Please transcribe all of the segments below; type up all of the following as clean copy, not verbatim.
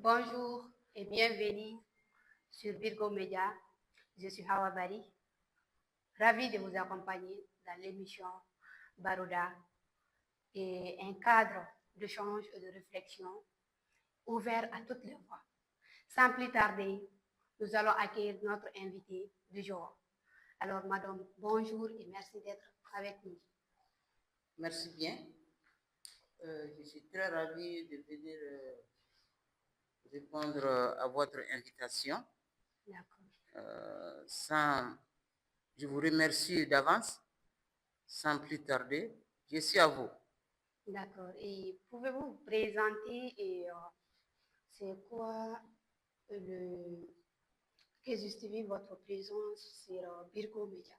Bonjour et bienvenue sur Virgo Media. Je suis Hawa Bari, ravie de vous accompagner dans l'émission Baroda et un cadre d'échange et de réflexion ouvert à toutes les voix. Sans plus tarder, nous allons accueillir notre invité du jour. Alors, madame, bonjour et merci d'être avec nous. Merci bien. Je suis très ravie de venir répondre à votre invitation. D'accord. Je vous remercie d'avance. Sans plus tarder, je suis à vous. D'accord. Et pouvez-vous vous présenter et c'est quoi le que justifie votre présence sur Virgo Media?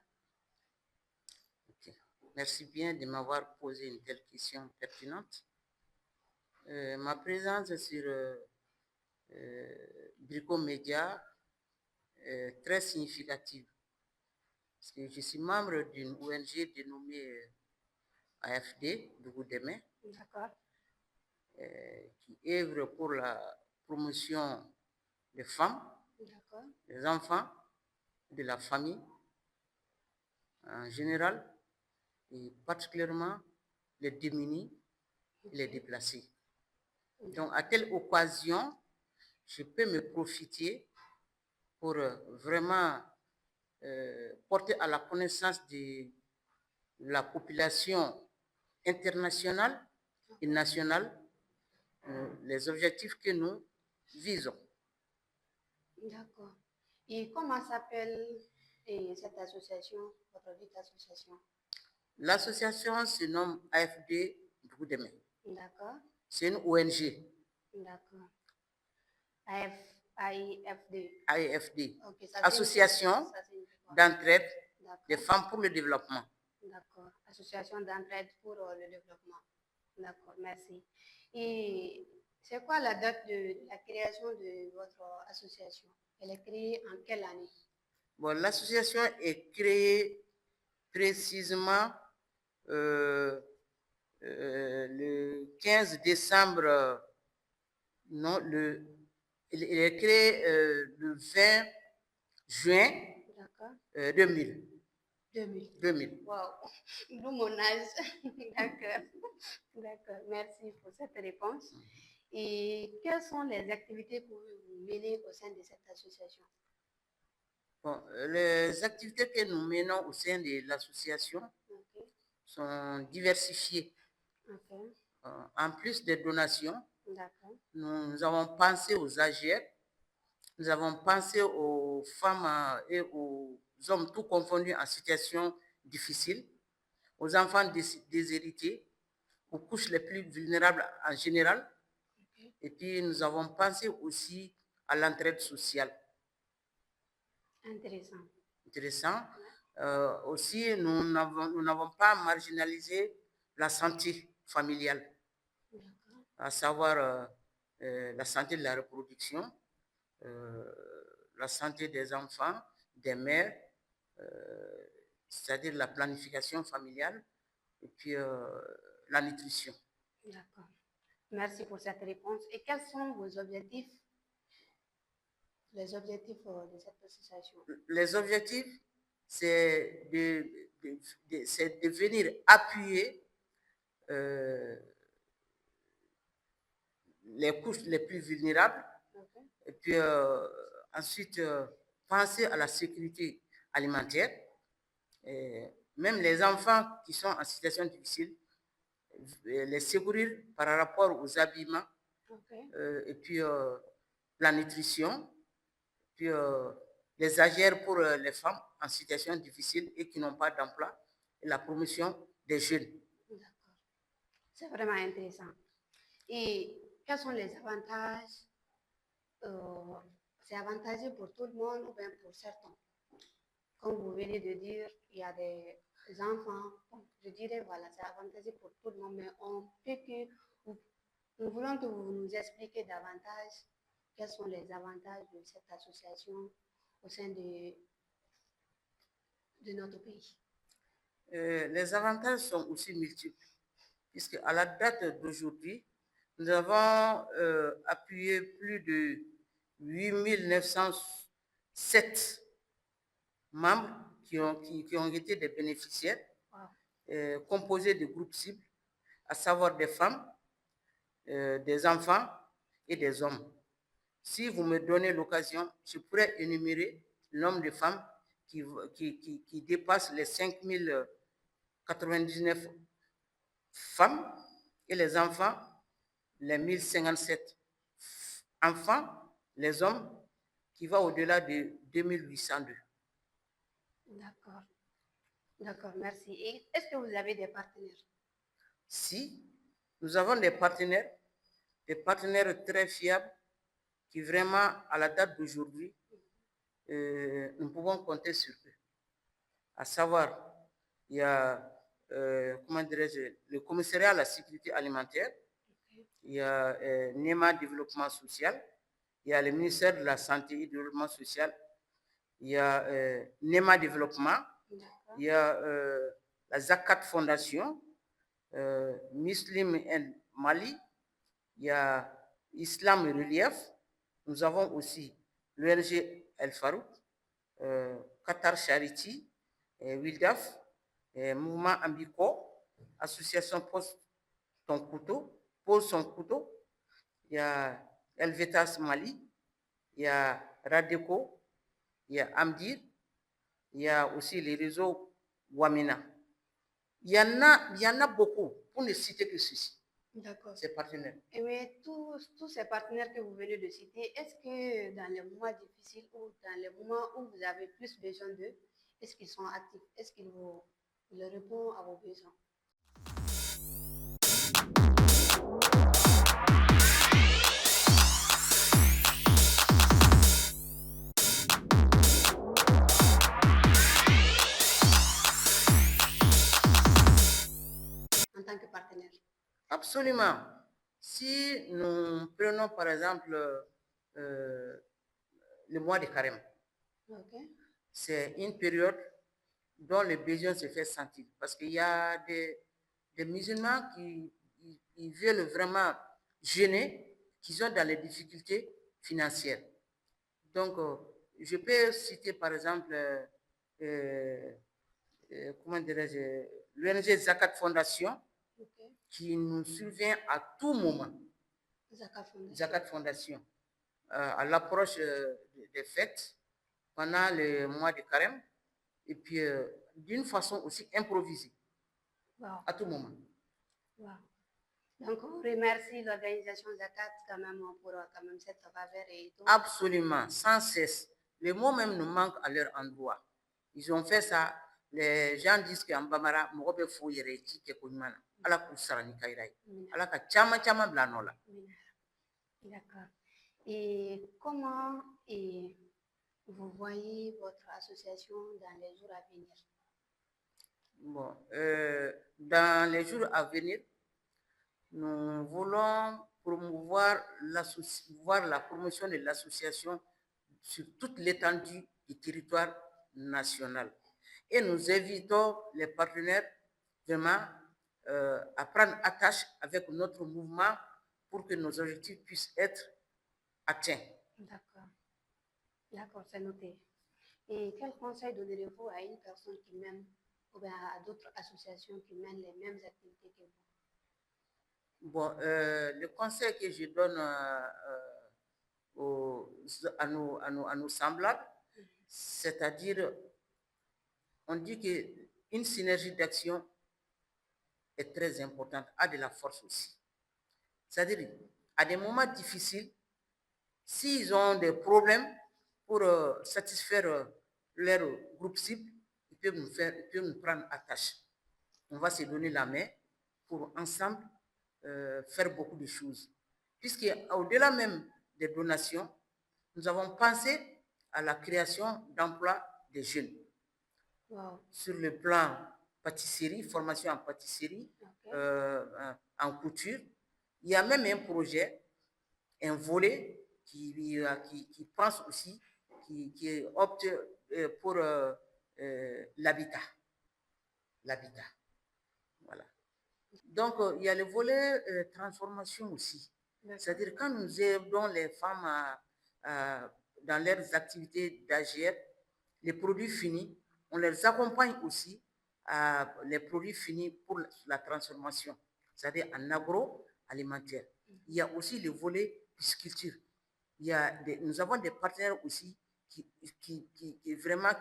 Okay. Merci bien de m'avoir posé une telle question pertinente. Ma présence sur Virgo Media est très significative parce que je suis membre d'une ONG dénommée AFD, Dougoudeme, qui œuvre pour la promotion des femmes, des enfants, de la famille en général, et particulièrement les démunis et les déplacés. Donc, à telle occasion, je peux me profiter pour vraiment porter à la connaissance de la population internationale et nationale les objectifs que nous visons. D'accord. Et comment s'appelle cette association, votre dite association? L'association se nomme AFD Dougoudeme. D'accord. C'est une ONG. D'accord. AFD. AFD. Okay, Association d'entraide des femmes pour le développement. D'accord. Association d'entraide pour le développement. D'accord, merci. Et c'est quoi la date de la création de votre association? Elle est créée en quelle année? Bon, l'association est créée précisément le 15 décembre, non, il est créé le 20 juin 2000. 2000. Wow, d'où mon âge. D'accord. D'accord, merci pour cette réponse. Et quelles sont les activités que vous menez au sein de cette association? Bon, les activités que nous menons au sein de l'association sont diversifiées. En plus des donations, nous avons pensé aux âgés, nous avons pensé aux femmes et aux hommes tout confondus en situation difficile, aux enfants déshérités, aux couches les plus vulnérables en général. Et puis, nous avons pensé aussi à l'entraide sociale. Intéressant. Aussi, nous n'avons pas marginalisé la santé familiale, à savoir la santé de la reproduction, la santé des enfants, des mères, c'est-à-dire la planification familiale, et puis la nutrition. D'accord. Merci pour cette réponse. Et quels sont vos objectifs, les objectifs de cette association? Les objectifs, c'est de venir appuyer les couches les plus vulnérables, et puis ensuite penser à la sécurité alimentaire. Et même les enfants qui sont en situation difficile, les secourir par rapport aux habillements, et puis la nutrition, puis les agir pour les femmes en situation difficile et qui n'ont pas d'emploi, et la promotion des jeunes. D'accord. C'est vraiment intéressant. Et quels sont les avantages? C'est avantageux pour tout le monde ou bien pour certains? Comme vous venez de dire, il y a des enfants. Bon, je dirais, voilà, c'est avantageux pour tout le monde, mais on peut que nous voulons que vous nous expliquiez davantage quels sont les avantages de cette association au sein de notre pays. Les avantages sont aussi multiples, puisque à la date d'aujourd'hui, Nous avons appuyé plus de 8907 membres qui ont été des bénéficiaires, composés de groupes cibles, à savoir des femmes, des enfants et des hommes. Si vous me donnez l'occasion, je pourrais énumérer le nombre de femmes qui dépassent les 5099 femmes et les enfants, les 1057 enfants, les hommes, qui va au-delà de 2802. D'accord. D'accord, merci. Et est-ce que vous avez des partenaires? Si, nous avons des partenaires très fiables qui vraiment, à la date d'aujourd'hui, nous pouvons compter sur eux. À savoir, il y a, comment dirais-je, le commissariat à la sécurité alimentaire, il y a NEMA Développement Social, il y a le ministère de la Santé et du Développement Social, il y a NEMA Développement, il y a la Zakat Fondation, Muslim and Mali, il y a Islam et Relief, nous avons aussi l'ONG El Farouk, Qatar Charity, Wildaf, Mouvement Ambico, Association Pose son couteau, il y a Elvetas Mali, il y a Radeco, il y a Amdir, il y a aussi les réseaux Wamina. Il y en a beaucoup, pour ne citer que ceci. D'accord. Ces partenaires. Mais tous ces partenaires que vous venez de citer, est-ce que dans les moments difficiles ou dans les moments où vous avez plus besoin d'eux, est-ce qu'ils sont actifs? Est-ce qu'ils répondent à vos besoins? En tant que partenaire? Absolument. Si nous prenons par exemple le mois de carême, c'est une période dont le besoin se fait sentir. Parce qu'il y a des musulmans qui veulent vraiment jeûner, qui sont dans les difficultés financières. Donc, je peux citer par exemple, comment dirais-je, l'ONG Zakat Fondation, qui nous survient à tout moment. Zakat Fondation. À l'approche des fêtes, pendant le mois de carême, et puis d'une façon aussi improvisée. Wow. À tout moment. Wow. Donc, on remercie l'organisation Zakat quand même pour quand même cette faveur et tout. Absolument, sans cesse. Les mots même nous manquent à leur endroit. Ils ont fait ça. Les gens disent qu'en Bamara, Mogobe fou yere ci ke kunyana. Ala ku sarani kairai. Ala ka chama chama blanola. D'accord. Et comment vous voyez votre association dans les jours à venir? Bon, dans les jours à venir, nous voulons promouvoir la promotion de l'association sur toute l'étendue du territoire national. Et nous invitons les partenaires vraiment à prendre attache avec notre mouvement pour que nos objectifs puissent être atteints. D'accord. D'accord, c'est noté. Et quel conseil donnerez-vous à une personne qui mène, ou bien à d'autres associations qui mènent les mêmes activités que vous? Bon, le conseil que je donne à nos semblables, c'est-à-dire, on dit qu'une synergie d'action est très importante, a de la force aussi. C'est-à-dire, à des moments difficiles, s'ils ont des problèmes pour satisfaire leur groupe cible, ils peuvent nous prendre à tâche. On va se donner la main pour ensemble faire beaucoup de choses. Puisqu'au-delà même des donations, nous avons pensé à la création d'emplois des jeunes. Wow. Sur le plan pâtisserie, formation en pâtisserie, en couture. Il y a même un projet, un volet qui pense aussi, qui opte pour l'habitat. L'habitat. Voilà. Donc, il y a le volet transformation aussi. C'est-à-dire quand nous aidons les femmes dans leurs activités d'AGF, les produits finis, on les accompagne aussi à les produits finis pour la transformation, c'est-à-dire en agroalimentaire. Il y a aussi le volet pisciculture. Nous avons des partenaires aussi qui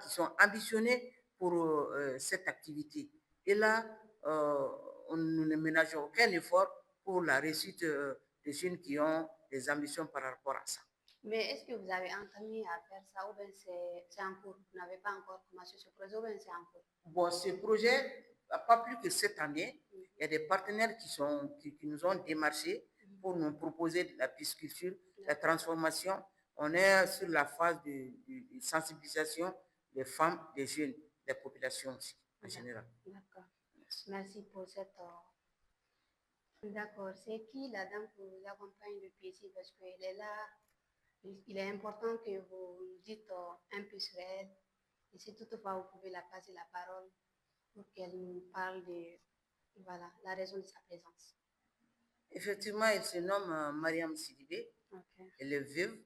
sont ambitionnés pour cette activité. Et là, nous ne ménageons aucun effort pour la réussite des jeunes qui ont des ambitions par rapport à ça. Mais est-ce que vous avez entamé à faire ça ou bien c'est en cours? Vous n'avez pas encore commencé ce projet ou bien c'est en cours? Bon, ce projet, pas plus que cette année, il y a des partenaires qui nous ont démarché pour nous proposer de la pisciculture, la transformation. On est sur la phase de sensibilisation des femmes, des jeunes, des populations aussi, en général. D'accord. Merci pour cette... D'accord. C'est qui la dame qui vous accompagne depuis ici? Parce qu'elle est là. Il est important que vous nous dites un peu sur elle. Et si toutefois vous pouvez la passer la parole pour qu'elle nous parle de voilà, la raison de sa présence. Effectivement, elle se nomme Mariam Sidibé. Okay. Elle est veuve.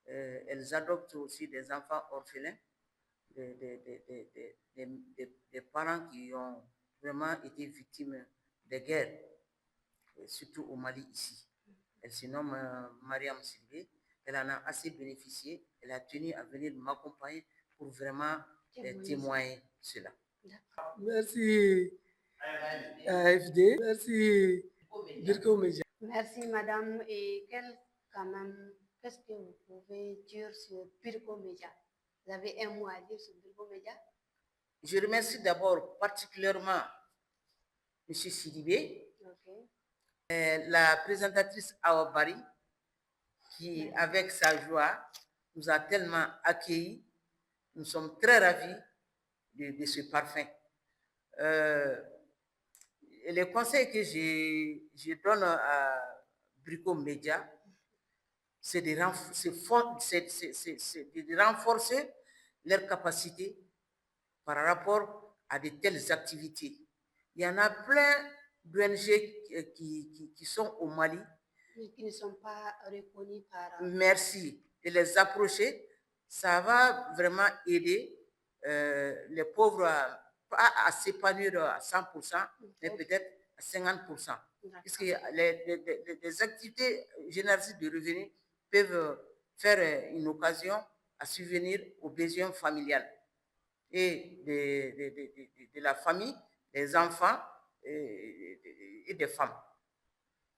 Elles adoptent aussi des enfants orphelins, des parents qui ont vraiment été victimes de guerres, surtout au Mali ici. Elle se nomme Mariam Sidibé. Elle en a assez bénéficié. Elle a tenu à venir m'accompagner pour vraiment témoigner cela. Merci AFD. Merci Birko Media. Merci madame. Et qu'est-ce que vous pouvez dire sur Birko Media? Vous avez un mot à dire sur Birko Media? Je remercie d'abord particulièrement M. Sidibé, la présentatrice Awabari, qui, avec sa joie, nous a tellement accueillis. Nous sommes très ravis de ce parfum. Et les conseils que je donne à Brico Média, c'est de renforcer leur capacité par rapport à de telles activités. Il y en a plein d'ONG qui sont au Mali. Qui ne sont pas reconnus par... Merci. De les approcher, ça va vraiment aider les pauvres pas à s'épanouir à 100%, mais peut-être à 50%. Puisque les activités génératrices de revenus peuvent faire une occasion à subvenir aux besoins familiales et de la famille, des enfants et des femmes.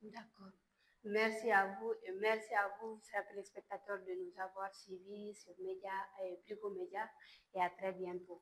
D'accord. Merci à vous et merci à vous, chers téléspectateurs, de nous avoir suivis sur Brico Média et à très bientôt.